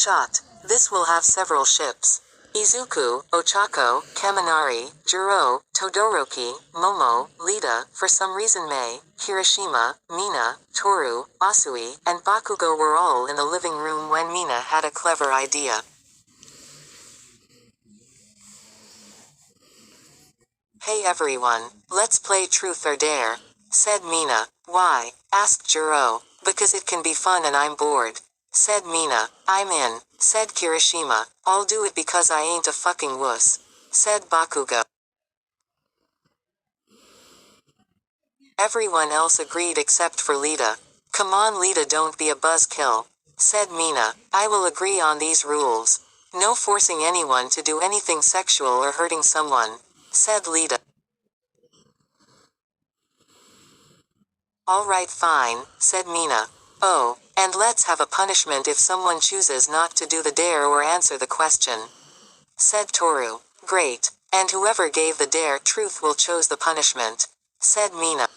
Shot. This will have several ships. Izuku, Ochako, Kaminari, Jiro, Todoroki, Momo, Lita, for some reason Mei, Kirishima, Mina, Toru, Asui, and Bakugo were all in the living room when Mina had a clever idea. Hey everyone, let's play Truth or Dare, said Mina. Why? Asked Jiro. Because it can be fun and I'm bored, said Mina. I'm in, said Kirishima. I'll do it because I ain't a fucking wuss, said Bakugo. Everyone else agreed except for Lita. Come on Lita, don't be a buzzkill, said Mina. I will agree on these rules. No forcing anyone to do anything sexual or hurting someone, said Lita. Alright fine, said Mina. Oh, and let's have a punishment if someone chooses not to do the dare or answer the question, said Toru. Great, and whoever gave the dare truth will choose the punishment, said Mina.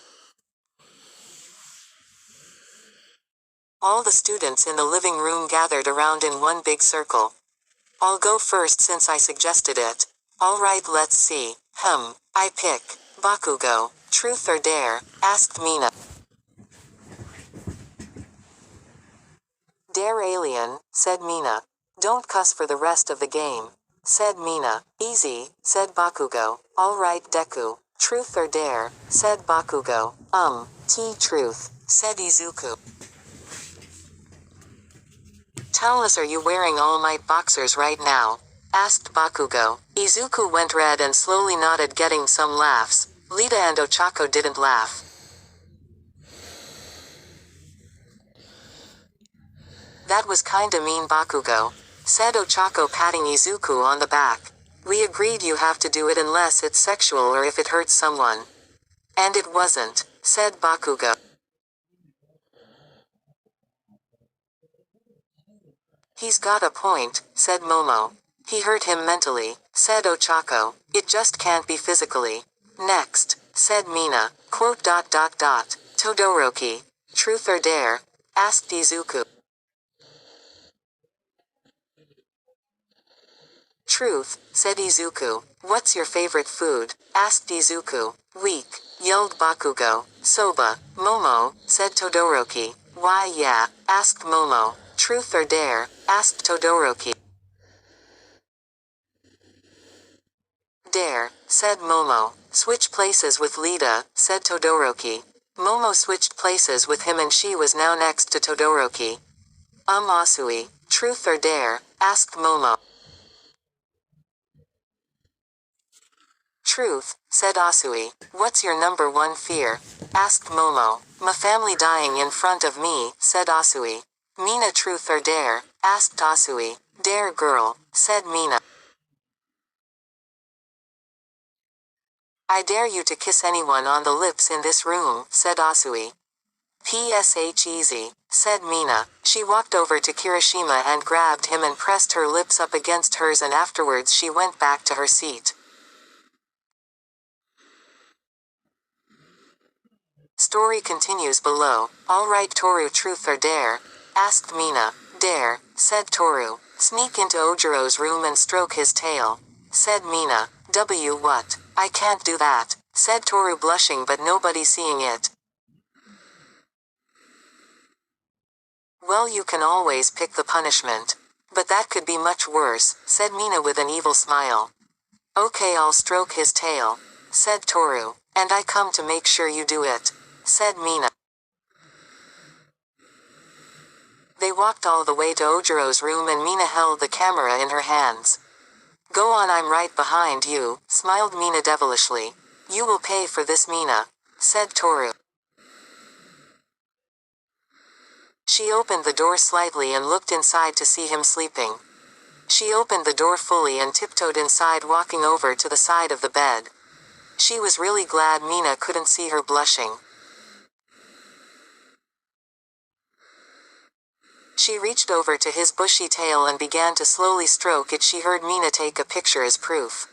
All the students in the living room gathered around in one big circle. I'll go first since I suggested it. Alright, let's see. I pick Bakugo. Truth or dare? Asked Mina. Dare alien, said Mina. Don't cuss for the rest of the game, said Mina. Easy, said Bakugo. Alright deku. Truth or dare? Said Bakugo. Truth, said Izuku. Tell us, are you wearing All Might boxers right now? Asked Bakugo. Izuku went red and slowly nodded, getting some laughs. Lita and Ochako didn't laugh. That was kinda mean, Bakugo, said Ochako, patting Izuku on the back. We agreed you have to do it unless it's sexual or if it hurts someone. And it wasn't, said Bakugo. He's got a point, said Momo. He hurt him mentally, said Ochako. It just can't be physically. Next, said Mina. Todoroki. Truth or dare? Asked Izuku. Truth, said Izuku. What's your favorite food? Asked Izuku. Weak, yelled Bakugo. Soba. Momo, said Todoroki. Why yeah, asked Momo. Truth or dare? Asked Todoroki. Dare, said Momo. Switch places with Lita, said Todoroki. Momo switched places with him and she was now next to Todoroki. Asui. Truth or dare? Asked Momo. Truth, said Asui. What's your number one fear? Asked Momo. My family dying in front of me, said Asui. Mina. Truth or dare? Asked Asui. Dare girl, said Mina. I dare you to kiss anyone on the lips in this room, said Asui. PSH easy, said Mina. She walked over to Kirishima and grabbed him and pressed her lips up against hers, and afterwards she went back to her seat. Story continues below. Alright Toru, truth or dare? Asked Mina. Dare, said Toru. Sneak into Ojiro's room and stroke his tail, said Mina. What? I can't do that, said Toru, blushing but nobody seeing it. Well, you can always pick the punishment. But that could be much worse, said Mina with an evil smile. Okay, I'll stroke his tail, said Toru. And I come to make sure you do it, said Mina. They walked all the way to Ojiro's room and Mina held the camera in her hands. Go on, I'm right behind you, smiled Mina devilishly. You will pay for this, Mina, said Toru. She opened the door slightly and looked inside to see him sleeping. She opened the door fully and tiptoed inside, walking over to the side of the bed. She was really glad Mina couldn't see her blushing. She reached over to his bushy tail and began to slowly stroke it. She heard Mina take a picture as proof.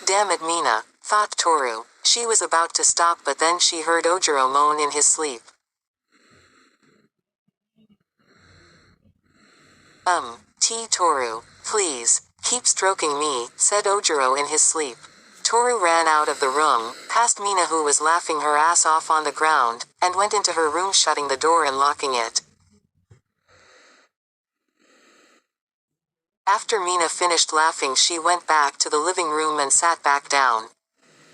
Damn it, Mina, thought Toru. She was about to stop, but then she heard Ojiro moan in his sleep. Toru, please, keep stroking me, said Ojiro in his sleep. Toru ran out of the room, past Mina who was laughing her ass off on the ground, and went into her room shutting the door and locking it. After Mina finished laughing she went back to the living room and sat back down.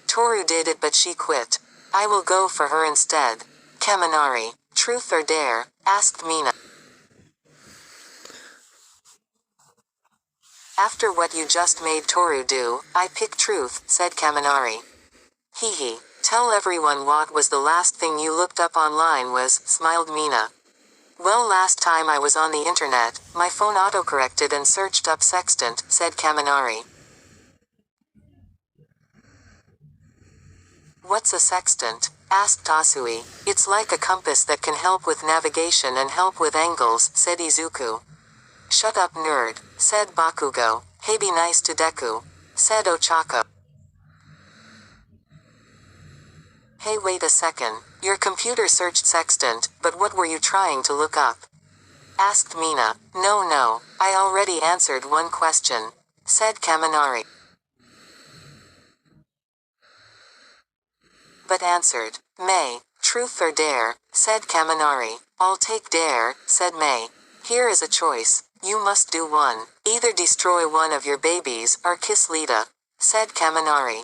Toru did it but she quit. I will go for her instead. Kaminari, truth or dare? Asked Mina. After what you just made Toru do, I pick truth, said Kaminari. Hee. Tell everyone what was the last thing you looked up online was, smiled Mina. Well, last time I was on the internet, my phone autocorrected and searched up sextant, said Kaminari. What's a sextant? Asked Asui. It's like a compass that can help with navigation and help with angles, said Izuku. Shut up nerd, said Bakugo. Hey, be nice to Deku, said Ochako. Hey, wait a second, your computer searched sextant, but what were you trying to look up? Asked Mina. No, I already answered one question, said Kaminari. But answered. May, truth or dare, said Kaminari. I'll take dare, said May. Here is a choice. You must do one. Either destroy one of your babies or kiss Lita, said Kaminari.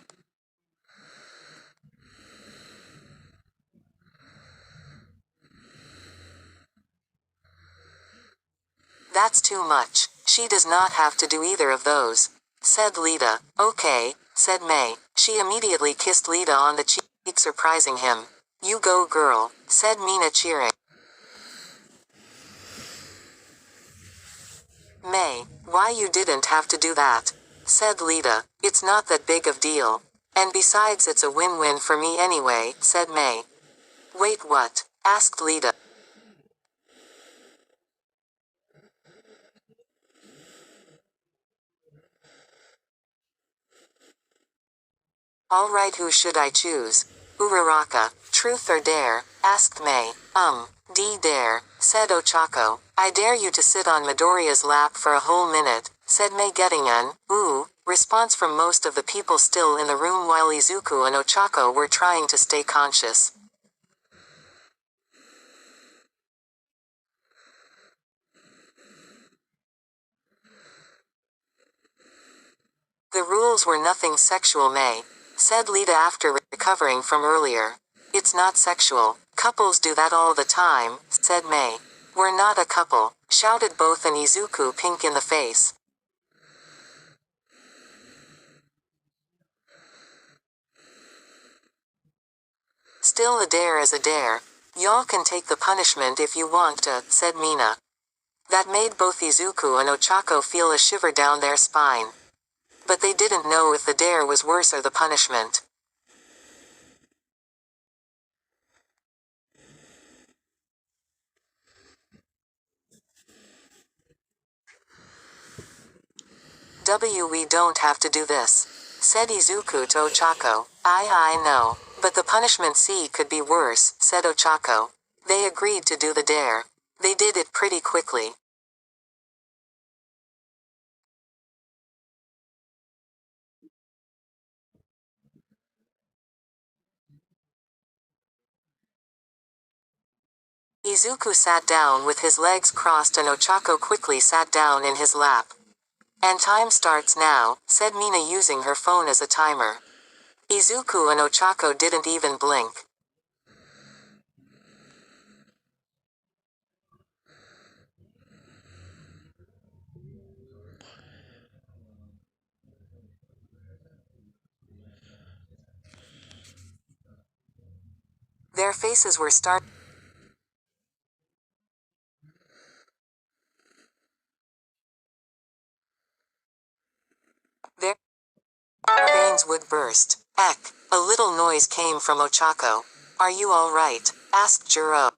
That's too much. She does not have to do either of those, said Lita. Okay, said May. She immediately kissed Lita on the cheek, surprising him. You go girl, said Mina cheering. May, why you didn't have to do that, said Lita. It's not that big of deal. And besides it's a win-win for me anyway, said May. Wait what? Asked Lita. Alright, who should I choose? Uraraka, truth or dare? Asked May. Dare, said Ochako. I dare you to sit on Midoriya's lap for a whole minute, said May, getting an response from most of the people still in the room while Izuku and Ochako were trying to stay conscious. The rules were nothing sexual, May, said Lita after recovering from earlier. It's not sexual. Couples do that all the time, said May. We're not a couple, shouted both and Izuku pink in the face. Still, a dare is a dare. Y'all can take the punishment if you want to, said Mina. That made both Izuku and Ochako feel a shiver down their spine. But they didn't know if the dare was worse or the punishment. We don't have to do this, said Izuku to Ochako. I know. But the punishment could be worse, said Ochako. They agreed to do the dare. They did it pretty quickly. Izuku sat down with his legs crossed and Ochako quickly sat down in his lap. And time starts now, said Mina using her phone as a timer. Izuku and Ochako didn't even blink. Their faces were their veins would burst. Eck, a little noise came from Ochako. Are you alright? Asked Jiro.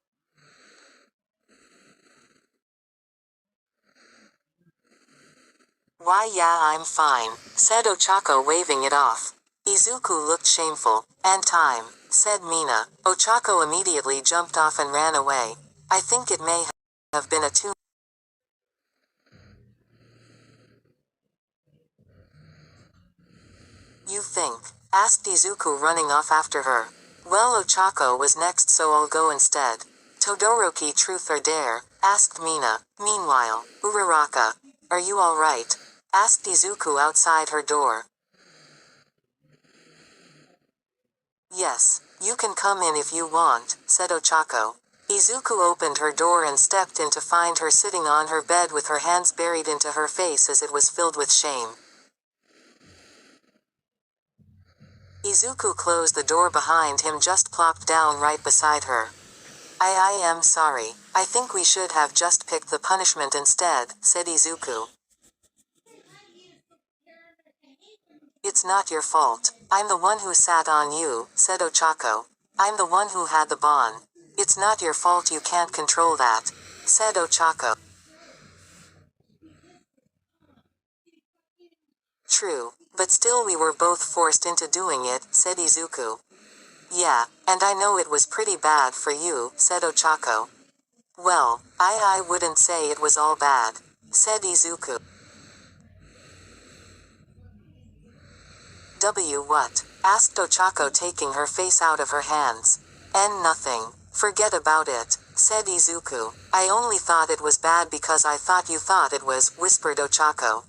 Why yeah, I'm fine, said Ochako waving it off. Izuku looked shameful. And time, said Mina. Ochako immediately jumped off and ran away. I think it may have been a tune. You think? Asked Izuku running off after her. Well, Ochako was next, so I'll go instead. Todoroki, truth or dare? Asked Mina. Meanwhile, Uraraka. Are you alright? Asked Izuku outside her door. Yes, you can come in if you want, said Ochako. Izuku opened her door and stepped in to find her sitting on her bed with her hands buried into her face as it was filled with shame. Izuku closed the door behind him, just plopped down right beside her. I am sorry. I think we should have just picked the punishment instead, said Izuku. It's not your fault. I'm the one who sat on you, said Ochako. I'm the one who had the bond. It's not your fault, you can't control that, said Ochako. True, but still we were both forced into doing it, said Izuku. Yeah, and I know it was pretty bad for you, said Ochako. Well, I wouldn't say it was all bad, said Izuku. What? Asked Ochako, taking her face out of her hands. Nothing. Forget about it, said Izuku. I only thought it was bad because I thought you thought it was, whispered Ochako.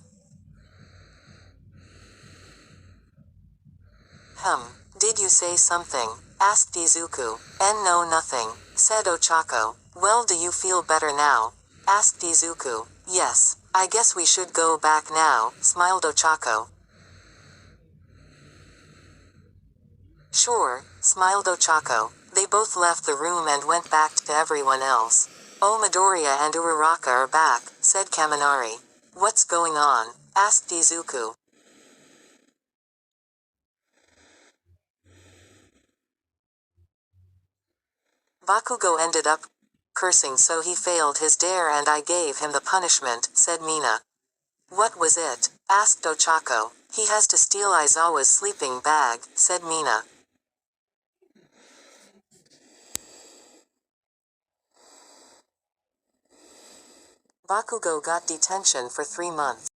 Did you say something? Asked Izuku. No, nothing, said Ochako. Well, do you feel better now? Asked Izuku. Yes, I guess we should go back now, smiled Ochako. Sure, smiled Ochako. They both left the room and went back to everyone else. Oh, Midoriya and Uraraka are back, said Kaminari. What's going on? Asked Izuku. Bakugo ended up cursing, so he failed his dare and I gave him the punishment, said Mina. What was it? Asked Ochako. He has to steal Aizawa's sleeping bag, said Mina. Bakugo got detention for 3 months.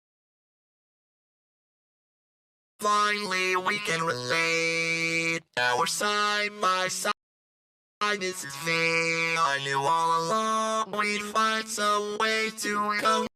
Finally, we can relate. Our side by side, this is vain. I knew all along we'd find some way to come.